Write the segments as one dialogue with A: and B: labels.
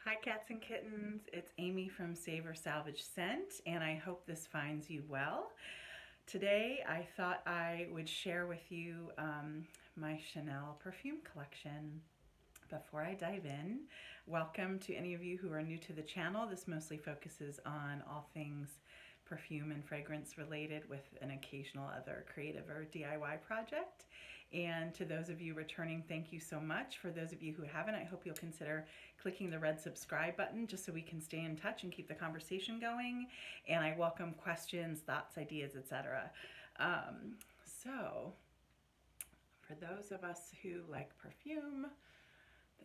A: Hi, cats and kittens. It's Amy from Savor Salvage Scent, and I hope this finds you well. Today, I thought I would share with you my Chanel perfume collection. Before I dive in, welcome to any of you who are new to the channel. This mostly focuses on all things perfume and fragrance related with an occasional other creative or DIY project. And to those of you returning, thank you so much. For those of you who haven't, I hope you'll consider clicking the red subscribe button just so we can stay in touch and keep the conversation going. And I welcome questions, thoughts, ideas, etc. So, for those of us who like perfume,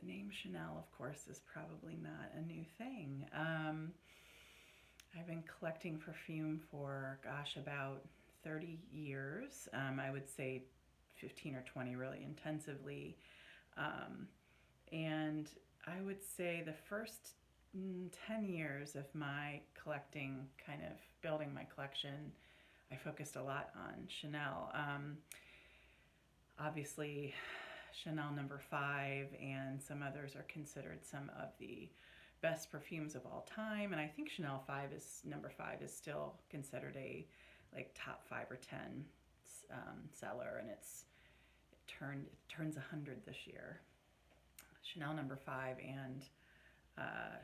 A: the name Chanel, of course, is probably not a new thing. I've been collecting perfume for, gosh, about 30 years. I would say 15 or 20 really intensively. And I would say the first 10 years of my collecting, kind of building my collection, I focused a lot on Chanel. Obviously, Chanel number 5 and some others are considered some of the best perfumes of all time, and I think Chanel 5 is number 5 is still considered a like top 5 or 10 seller, and it turns 100 this year. Chanel number 5 and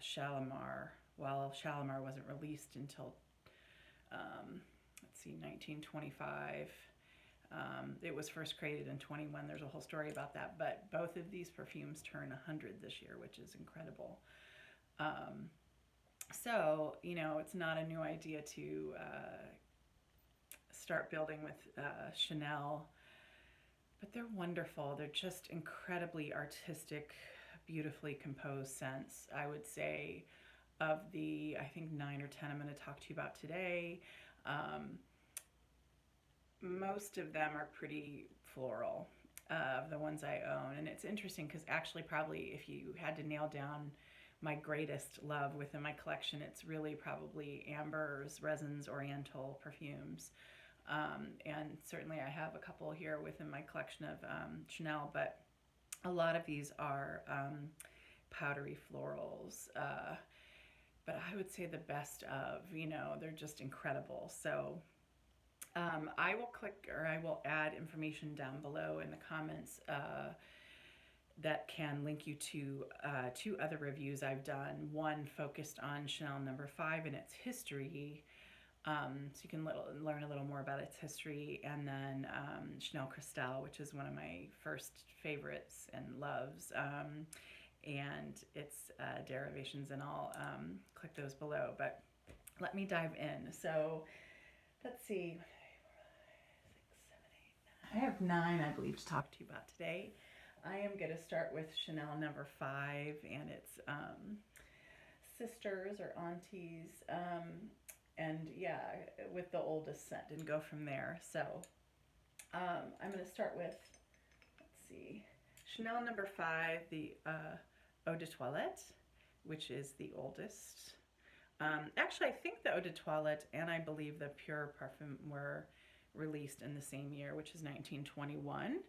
A: Shalimar. Well, Shalimar wasn't released until let's see, 1925. It was first created in 21. There's a whole story about that, but both of these perfumes turn 100 this year, which is incredible. So, you know, it's not a new idea to start building with Chanel, but they're wonderful. They're just incredibly artistic, beautifully composed scents. I would say of the, I think, 9 or 10 I'm going to talk to you about today, most of them are pretty floral, of the ones I own. And it's interesting because actually probably if you had to nail down my greatest love within my collection, it's really probably ambers, resins, oriental perfumes. And certainly I have a couple here within my collection of Chanel, but a lot of these are powdery florals. But I would say the best of, you know, they're just incredible. So I will click, or I will add information down below in the comments that can link you to 2 other reviews I've done. One focused on Chanel number 5 and its history, so you can learn a little more about its history, and then Chanel Cristal, which is one of my first favorites and loves, and its derivations, and I'll click those below. But let me dive in. So let's see. I have 9, I believe, to talk to you about today. I am going to start with Chanel number 5 and its sisters or aunties, and yeah, with the oldest scent, and go from there. So I'm going to start with, let's see, Chanel number 5, the Eau de Toilette, which is the oldest. Actually, I think the Eau de Toilette and I believe the Pure Parfum were released in the same year, which is 1921.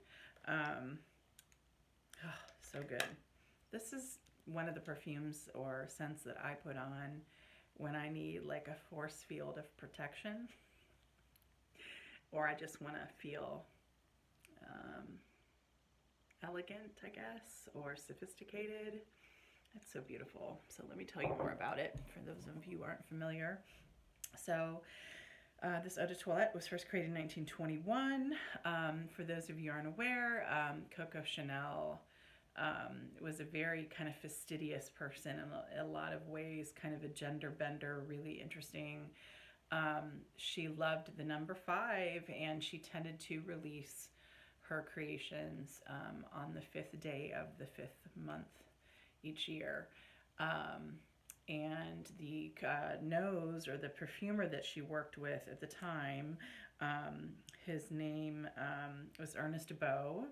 A: So good. This is one of the perfumes or scents that I put on when I need like a force field of protection, or I just want to feel elegant, I guess, or sophisticated. It's so beautiful. So let me tell you more about it for those of you who aren't familiar. So this Eau de Toilette was first created in 1921. For those of you who aren't aware, Coco Chanel was a very kind of fastidious person in a lot of ways, kind of a gender bender, really interesting. She loved the number 5, and she tended to release her creations on the 5th day of the 5th month each year. And the nose, or the perfumer that she worked with at the time, his name was Ernest Beau.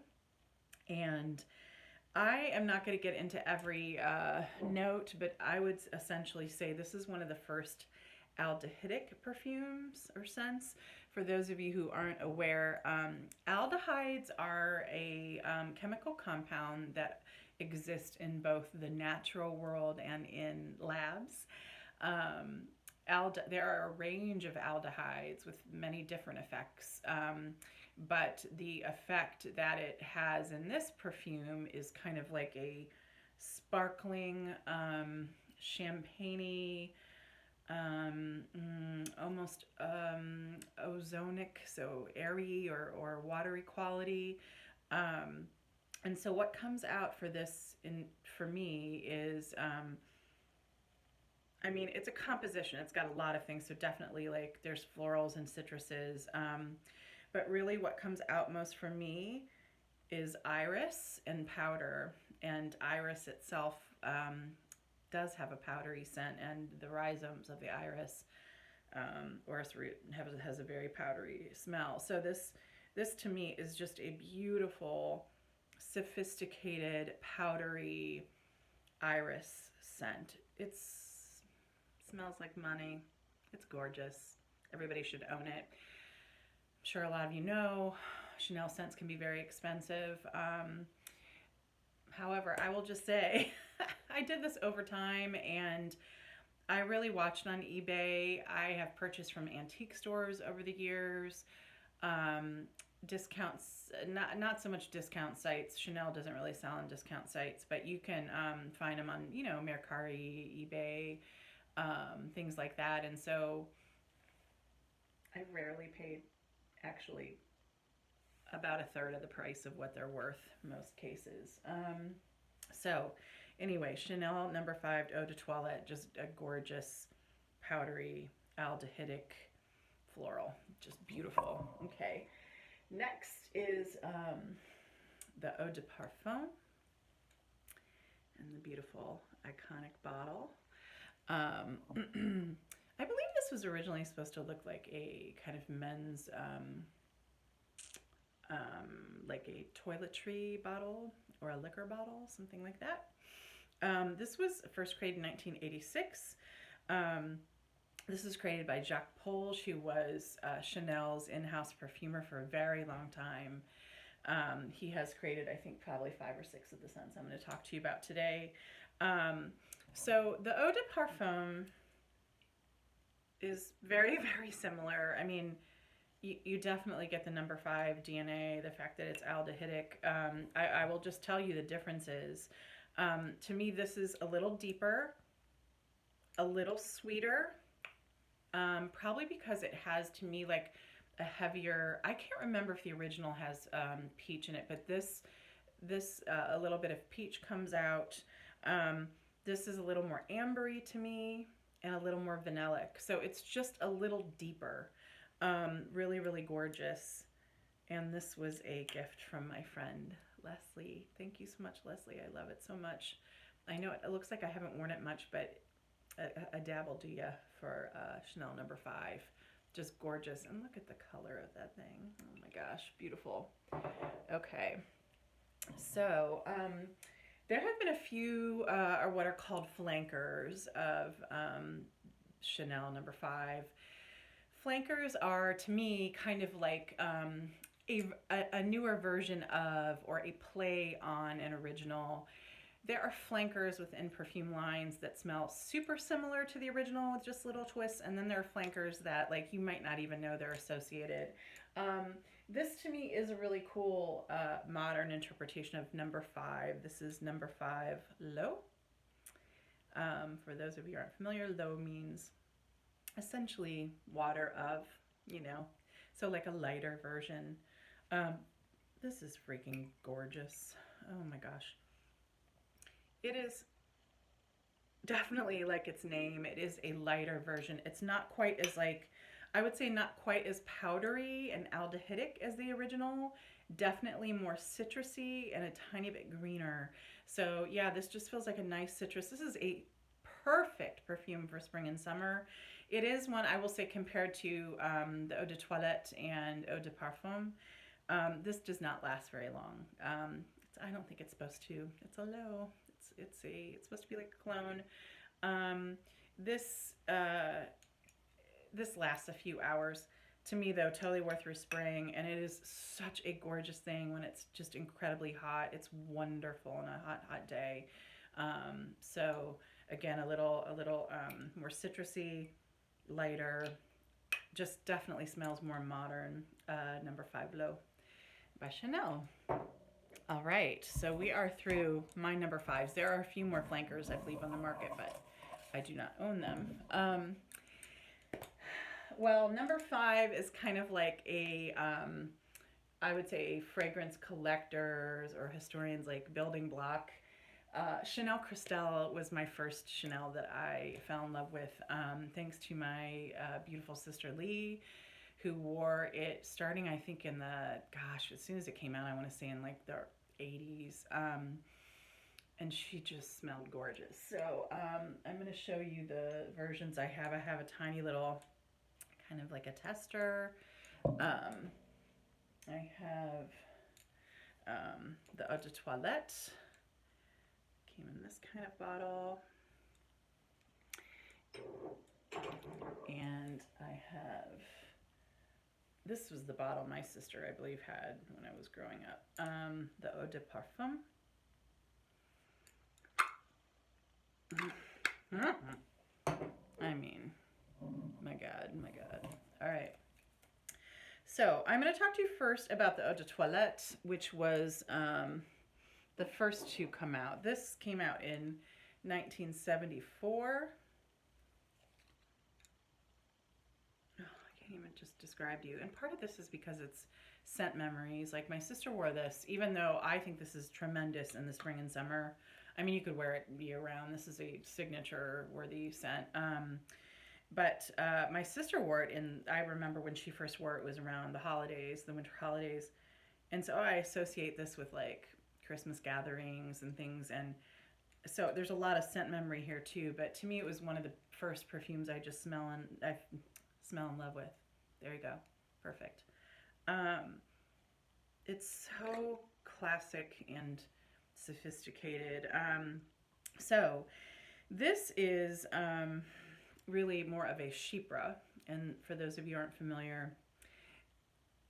A: And I am not going to get into every note, but I would essentially say this is one of the first aldehydic perfumes or scents. For those of you who aren't aware, aldehydes are a chemical compound that exist in both the natural world and in labs. Um, there are a range of aldehydes with many different effects, but the effect that it has in this perfume is kind of like a sparkling, champagne-y, almost ozonic, so airy or watery quality. Um, and so what comes out for this for me is, I mean, it's a composition. It's got a lot of things. So definitely like there's florals and citruses. But really what comes out most for me is iris and powder. And iris itself does have a powdery scent, and the rhizomes of the iris orris root has a very powdery smell. So this to me is just a beautiful, sophisticated, powdery iris scent. It smells like money. It's gorgeous. Everybody should own it. I'm sure a lot of you know Chanel scents can be very expensive. However, I will just say I did this over time, and I really watched on eBay. I have purchased from antique stores over the years. Discounts, not so much discount sites. Chanel doesn't really sell on discount sites, but you can find them on, Mercari, eBay, things like that. And so I rarely paid actually about a third of the price of what they're worth most cases. So anyway, Chanel No. 5 Eau de Toilette, just a gorgeous, powdery, aldehydic floral. Just beautiful. Okay. Next is the Eau de Parfum and the beautiful, iconic bottle. I believe this was originally supposed to look like a kind of men's, like a toiletry bottle or a liquor bottle, something like that. This was first created in 1986. This was created by Jacques Polge, who was Chanel's in-house perfumer for a very long time. He has created, I think, probably 5 or 6 of the scents I'm going to talk to you about today. So the Eau de Parfum is very, very similar. I mean, you definitely get the No. 5 DNA, the fact that it's aldehydic. I will just tell you the differences. To me, this is a little deeper, a little sweeter, probably because it has, to me, like a heavier, I can't remember if the original has peach in it, but this a little bit of peach comes out. This is a little more ambery to me and a little more vanillic. So it's just a little deeper. Really, really gorgeous. And this was a gift from my friend, Leslie. Thank you so much, Leslie. I love it so much. I know it looks like I haven't worn it much, but a dab will do ya for Chanel No. 5. Just gorgeous. And look at the color of that thing. Oh my gosh, beautiful. Okay. So, there have been a few, or what are called flankers of Chanel No. 5. Flankers are, to me, kind of like a newer version of, or a play on an original. There are flankers within perfume lines that smell super similar to the original with just little twists, and then there are flankers that, like, you might not even know they're associated. This to me is a really cool modern interpretation of No. 5. This is No. 5 L'Eau. For those of you who aren't familiar, L'Eau means essentially water of, so like a lighter version. This is freaking gorgeous. Oh my gosh. It is definitely like its name. It is a lighter version. It's not quite as, like, I would say not quite as powdery and aldehydic as the original. Definitely more citrusy and a tiny bit greener. So yeah, this just feels like a nice citrus. This is a perfect perfume for spring and summer. It is one, I will say, compared to the Eau de Toilette and Eau de Parfum. This does not last very long. I don't think it's supposed to. It's a L'Eau. It's supposed to be like a cologne. This lasts a few hours. to me though, totally worth your spraying, and it is such a gorgeous thing when it's just incredibly hot. It's wonderful on a hot day. So again, a little more citrusy, lighter, just definitely smells more modern. Number 5 L'Eau by Chanel. All right, so we are through my number 5s. There are a few more flankers, I believe, on the market, but I do not own them. Well, number 5 is kind of like a, I would say, a fragrance collectors or historians like building block. Chanel Cristal was my first Chanel that I fell in love with, thanks to my beautiful sister Lee, who wore it starting, I think, in the, gosh, as soon as it came out, I want to say in like the 80s. And she just smelled gorgeous. So I'm going to show you the versions I have. I have a tiny little, kind of like a tester. I have the Eau de Toilette. Came in this kind of bottle. And I have, this was the bottle my sister, I believe, had when I was growing up. The Eau de Parfum. I mean, my God, my God. All right. So I'm going to talk to you first about the Eau de Toilette, which was the first to come out. This came out in 1974. Oh, I can't even just describe to you. And part of this is because it's scent memories. Like my sister wore this, even though I think this is tremendous in the spring and summer. I mean, you could wear it year round. This is a signature worthy scent. But my sister wore it, and I remember when she first wore it was around the holidays, the winter holidays. And so I associate this with like Christmas gatherings and things. And so there's a lot of scent memory here too. But to me, it was one of the first perfumes I just smell in love with. There you go. Perfect. It's so classic and sophisticated. So this is really more of a chypre, and for those of you who aren't familiar,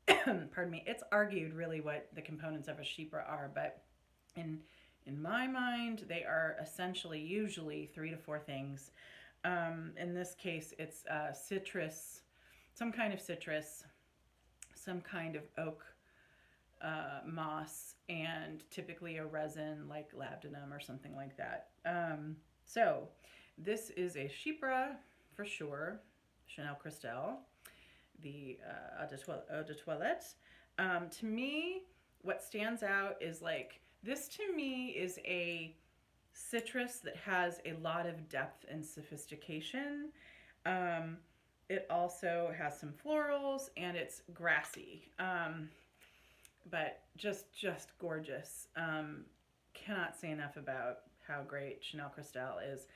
A: pardon me, it's argued really what the components of a chypre are, but in my mind they are essentially usually 3 to 4 things. In this case it's citrus, some kind of citrus, some kind of oak, moss, and typically a resin like labdanum or something like that. So this is a chypre for sure, Chanel Cristal, the Eau de Toilette. To me, what stands out is like, this to me is a citrus that has a lot of depth and sophistication. It also has some florals, and it's grassy. But just gorgeous. Cannot say enough about how great Chanel Cristal is.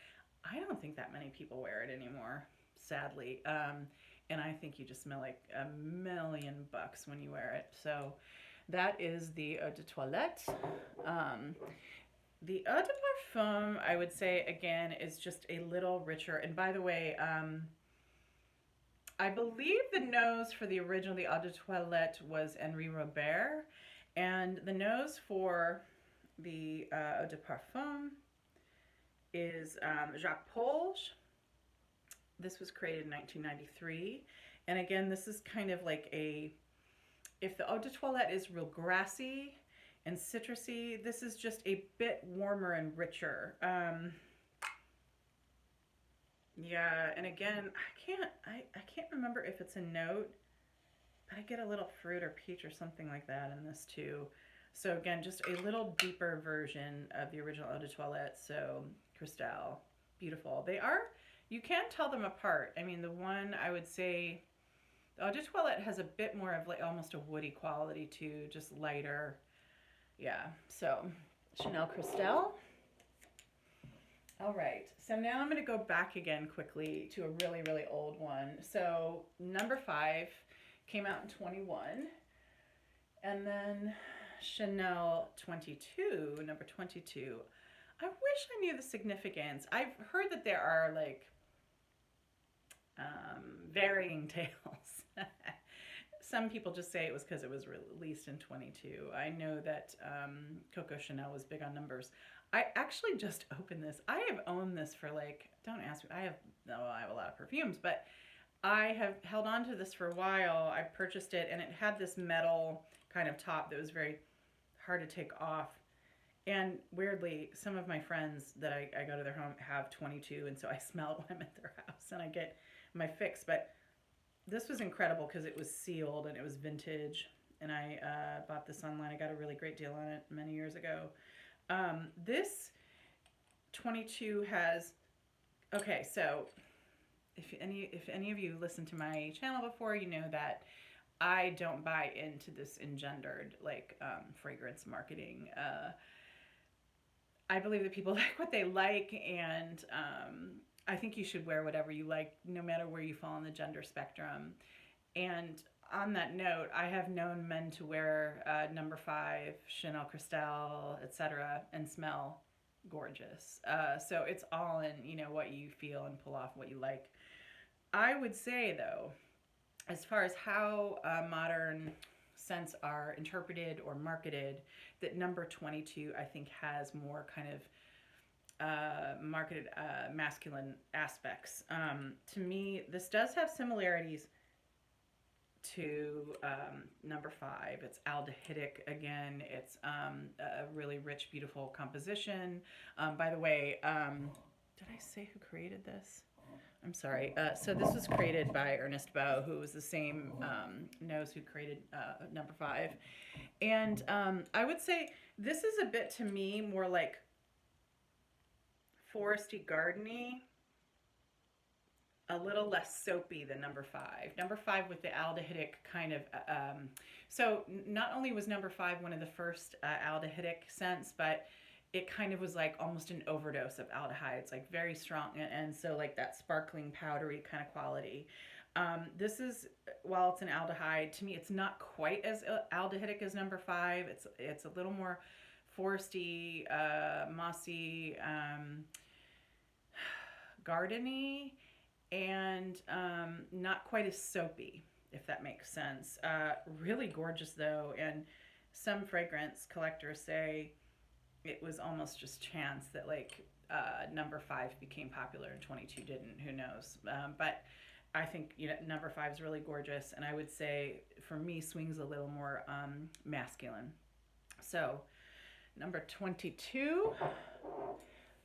A: I don't think that many people wear it anymore, sadly. And I think you just smell like $1,000,000 when you wear it. So that is the Eau de Toilette. The Eau de Parfum, I would say, again, is just a little richer. And by the way, I believe the nose for the original, the Eau de Toilette, was Henri Robert. And the nose for the Eau de Parfum is Jacques Polge. This was created in 1993. And again, this is kind of like a, if the Eau de Toilette is real grassy and citrusy, this is just a bit warmer and richer. Yeah, and again, I can't remember if it's a note, but I get a little fruit or peach or something like that in this too. So again, just a little deeper version of the original Eau de Toilette. So Cristal, beautiful. They are, you can tell them apart. I mean, the one I would say, the Eau de Toilette has a bit more of like almost a woody quality too, just lighter. Yeah, so Chanel Cristal. All right, so now I'm going to go back again quickly to a really, really old one. So number 5 came out in 21, and then Chanel 22, number 22. I wish I knew the significance. I've heard that there are like varying tales. some people just say it was because it was released in 22. I know that Coco Chanel was big on numbers. I actually just opened this. I have owned this for like, don't ask me. I have a lot of perfumes, but I have held on to this for a while. I purchased it, and it had this metal kind of top that was very hard to take off. And weirdly, some of my friends that I go to their home have 22, and so I smell it when I'm at their house, and I get my fix. But this was incredible because it was sealed and it was vintage, and I bought this online. I got a really great deal on it many years ago. This 22 has, okay, so if any of you listened to my channel before, you know that I don't buy into this engendered like fragrance marketing. I believe that people like what they like, and I think you should wear whatever you like, no matter where you fall on the gender spectrum. And on that note, I have known men to wear number 5, Chanel Cristal, etc., and smell gorgeous. So it's all in, you know, what you feel and pull off what you like. I would say, though, as far as how modern scents are interpreted or marketed, that number 22, I think, has more kind of marketed masculine aspects. To me, this does have similarities to number 5. It's aldehydic again. It's a really rich, beautiful composition. By the way, did I say who created this? I'm sorry. So this was created by Ernest Beau, who was the same nose who created number 5. And I would say this is a bit, to me, more like foresty, gardeny, a little less soapy than number 5. Number 5 with the aldehydic kind of, so not only was number 5 one of the first aldehydic scents, but it kind of was like almost an overdose of aldehydes, like very strong, and so like that sparkling, powdery kind of quality. This is, while it's an aldehyde, to me it's not quite as aldehydic as number 5. It's a little more foresty, mossy, gardeny, and not quite as soapy, if that makes sense. Really gorgeous though, and some fragrance collectors say it was almost just chance that like number 5 became popular and 22 didn't. Who knows? But I think, you know, number 5 is really gorgeous, and I would say for me swings a little more masculine. So number 22.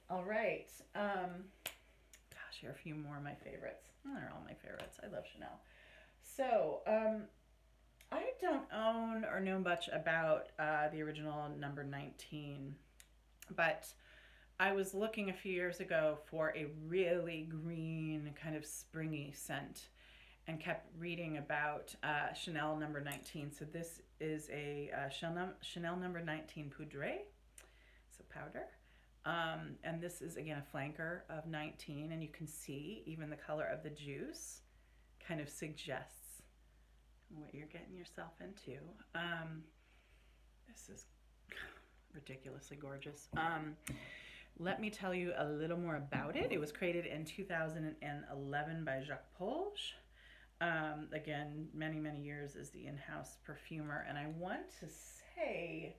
A: All right. Gosh, here are a few more of my favorites. They're all my favorites. I love Chanel. So I don't own or know much about the original number 19, but I was looking a few years ago for a really green, kind of springy scent, and kept reading about Chanel number 19. So this is a Chanel number 19 Poudre, so powder. And this is, again, a flanker of 19, and you can see even the color of the juice kind of suggests what you're getting yourself into. This is ridiculously gorgeous. Let me tell you a little more about it. It was created in 2011 by Jacques Polge. Again, many, many years as the in-house perfumer. And I want to say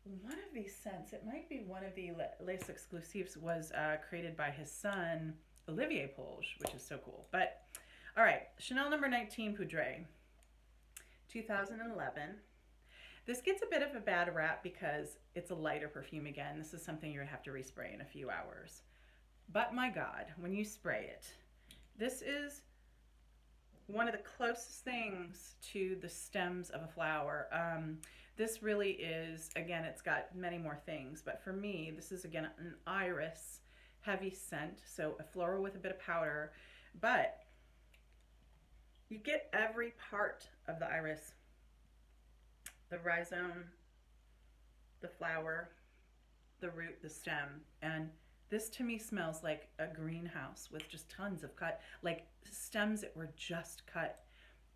A: one of these scents, it might be one of the Les Exclusifs, was created by his son, Olivier Polge, which is so cool. But, all right, Chanel number 19 Poudre, 2011. This gets a bit of a bad rap because it's a lighter perfume again. This is something you're going to have to respray in a few hours. But my God, when you spray it, this is one of the closest things to the stems of a flower. This really is, again, it's got many more things, but for me, this is, again, an iris heavy scent, so a floral with a bit of powder, but you get every part of the iris: the rhizome, the flower, the root, the stem. And this to me smells like a greenhouse with just tons of cut, like stems that were just cut.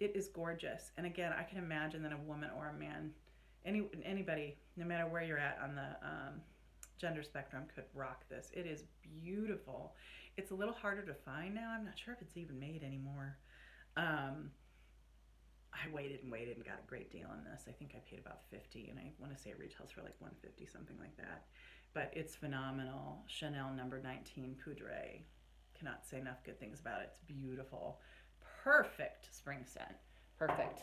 A: It is gorgeous. And again, I can imagine that a woman or a man, anybody, no matter where you're at on the gender spectrum, could rock this. It is beautiful. It's a little harder to find now. I'm not sure if it's even made anymore. I waited and waited and got a great deal on this. I think I paid about 50, and I want to say it retails for like 150, something like that. But it's phenomenal. Chanel number 19 Poudre. Cannot say enough good things about it. It's beautiful. Perfect spring scent. Perfect.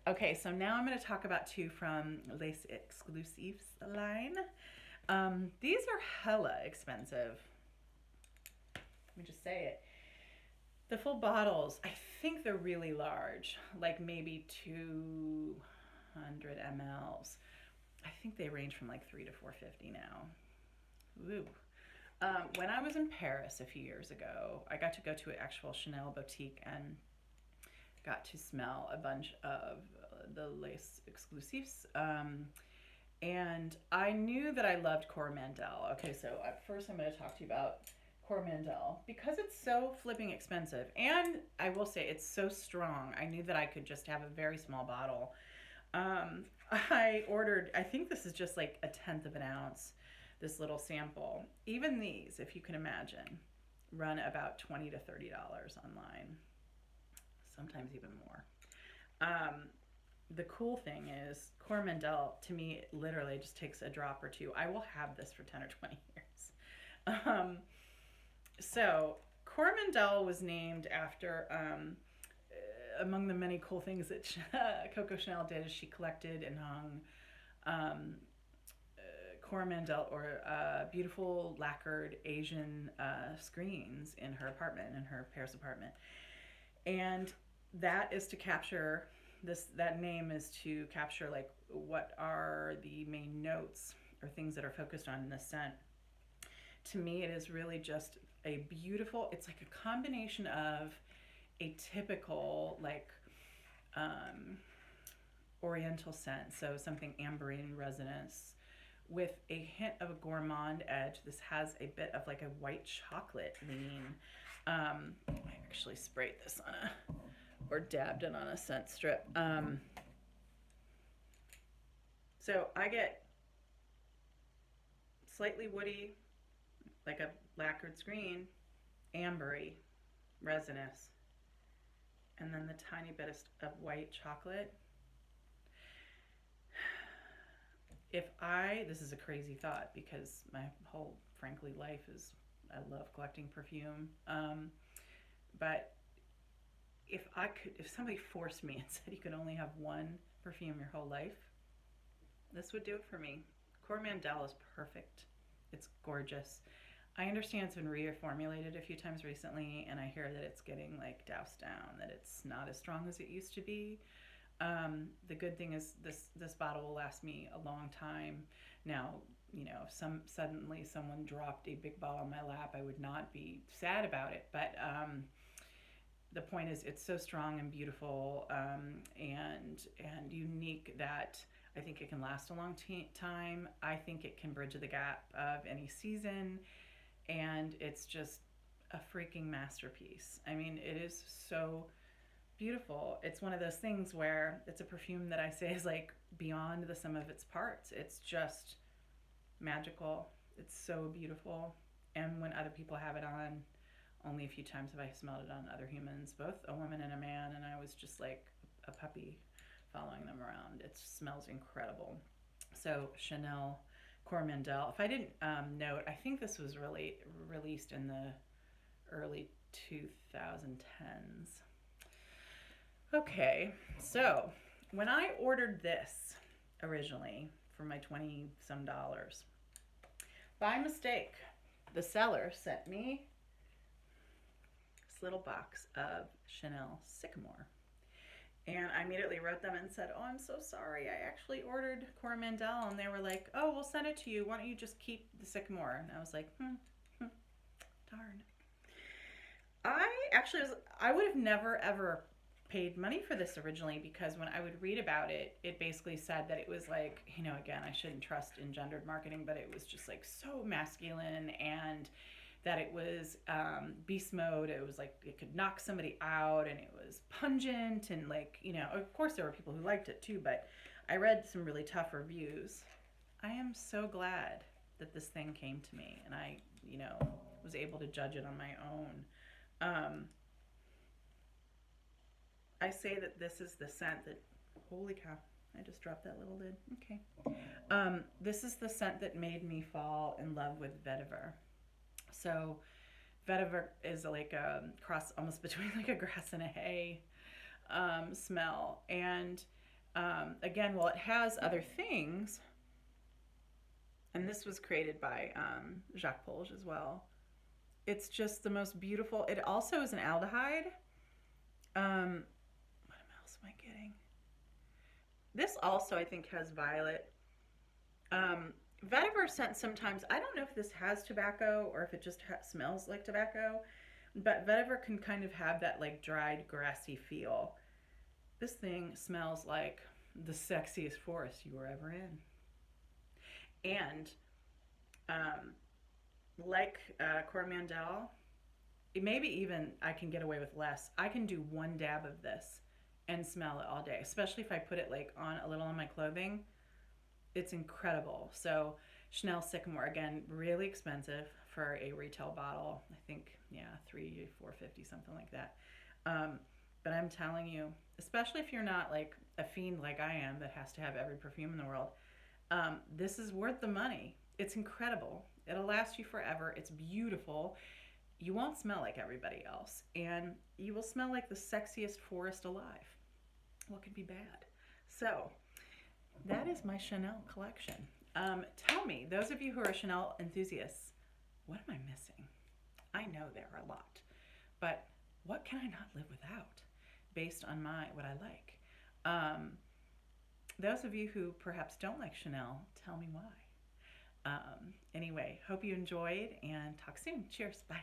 A: Okay, so now I'm going to talk about two from Les Exclusives line. These are hella expensive. Let me just say it. The full bottles, I think they're really large, like maybe 200 mLs. I think they range from like $3 to $4.50 now. Ooh. When I was in Paris a few years ago, I got to go to an actual Chanel boutique and got to smell a bunch of the Les Exclusives. And I knew that I loved Coromandel. Okay, so first I'm going to talk to you about Coromandel because it's so flipping expensive, and I will say it's so strong. I knew that I could just have a very small bottle. I ordered, I think this is just like 1/10 of an ounce, this little sample. Even these, if you can imagine, run about $20 to $30 online, sometimes even more. The cool thing is Coromandel, to me, it literally just takes a drop or two. I will have this for 10 or 20 years. So Coromandel was named after, among the many cool things that Coco Chanel did is she collected and hung Coromandel, or beautiful lacquered Asian screens in her apartment, in her Paris apartment. And that is to capture this, that name is to capture like what are the main notes or things that are focused on in the scent. To me, it is really just a beautiful, it's like a combination of a typical like oriental scent, so something amberine resonance with a hint of a gourmand edge. This has a bit of like a white chocolate lean. I actually sprayed this on or dabbed it on a scent strip. So I get slightly woody, like a lacquered screen, ambery, resinous, and then the tiny bit of white chocolate. This is a crazy thought because my whole, frankly, life is, I love collecting perfume. But if somebody forced me and said you could only have one perfume your whole life, this would do it for me. Coromandel is perfect. It's gorgeous. I understand it's been reformulated a few times recently, and I hear that it's getting like doused down, that it's not as strong as it used to be. The good thing is this bottle will last me a long time. Now, you know, if suddenly someone dropped a big bottle on my lap, I would not be sad about it. But the point is, it's so strong and beautiful and unique that I think it can last a long time. I think it can bridge the gap of any season, and it's just a freaking masterpiece. I mean, it is so beautiful. It's one of those things where it's a perfume that I say is like beyond the sum of its parts. It's just magical. It's so beautiful. And when other people have it on, only a few times have I smelled it on other humans, both a woman and a man, and I was just like a puppy following them around. It smells incredible. So Chanel Coromandel. If I didn't note, I think this was really released in the early 2010s. Okay, so when I ordered this originally for my 20 some dollars, by mistake, the seller sent me this little box of Chanel Sycomore. And I immediately wrote them and said, oh, I'm so sorry. I actually ordered Coromandel. And they were like, oh, we'll send it to you. Why don't you just keep the Sycomore? And I was like, darn. I would have never, ever paid money for this originally, because when I would read about it, it basically said that it was like, you know, again, I shouldn't trust engendered marketing, but it was just like so masculine, and that it was beast mode. It was like it could knock somebody out, and it was pungent, and like, you know, of course there were people who liked it too, but I read some really tough reviews. I am so glad that this thing came to me, and I, you know, was able to judge it on my own. I say that this is the scent that, holy cow, I just dropped that little lid. Okay. This is the scent that made me fall in love with vetiver. So vetiver is like a cross almost between like a grass and a hay smell. And again, well, it has other things. And this was created by Jacques Polge as well. It's just the most beautiful. It also is an aldehyde. What else am I getting? This also, I think, has violet. Vetiver scent sometimes, I don't know if this has tobacco or if it just smells like tobacco, but vetiver can kind of have that like dried, grassy feel. This thing smells like the sexiest forest you were ever in. And like Coromandel, maybe even I can get away with less. I can do one dab of this and smell it all day, especially if I put it like on a little on my clothing. It's incredible. So Chanel Sycomore, again, really expensive for a retail bottle. I think, yeah, $3-4.50, something like that. But I'm telling you, especially if you're not like a fiend like I am that has to have every perfume in the world, this is worth the money. It's incredible. It'll last you forever. It's beautiful. You won't smell like everybody else, and you will smell like the sexiest forest alive. What could be bad? So that is my Chanel collection. Tell me, those of you who are Chanel enthusiasts, what am I missing? I know there are a lot, but what can I not live without based on what I like? Those of you who perhaps don't like Chanel, tell me why. Anyway, hope you enjoyed and talk soon. Cheers. Bye.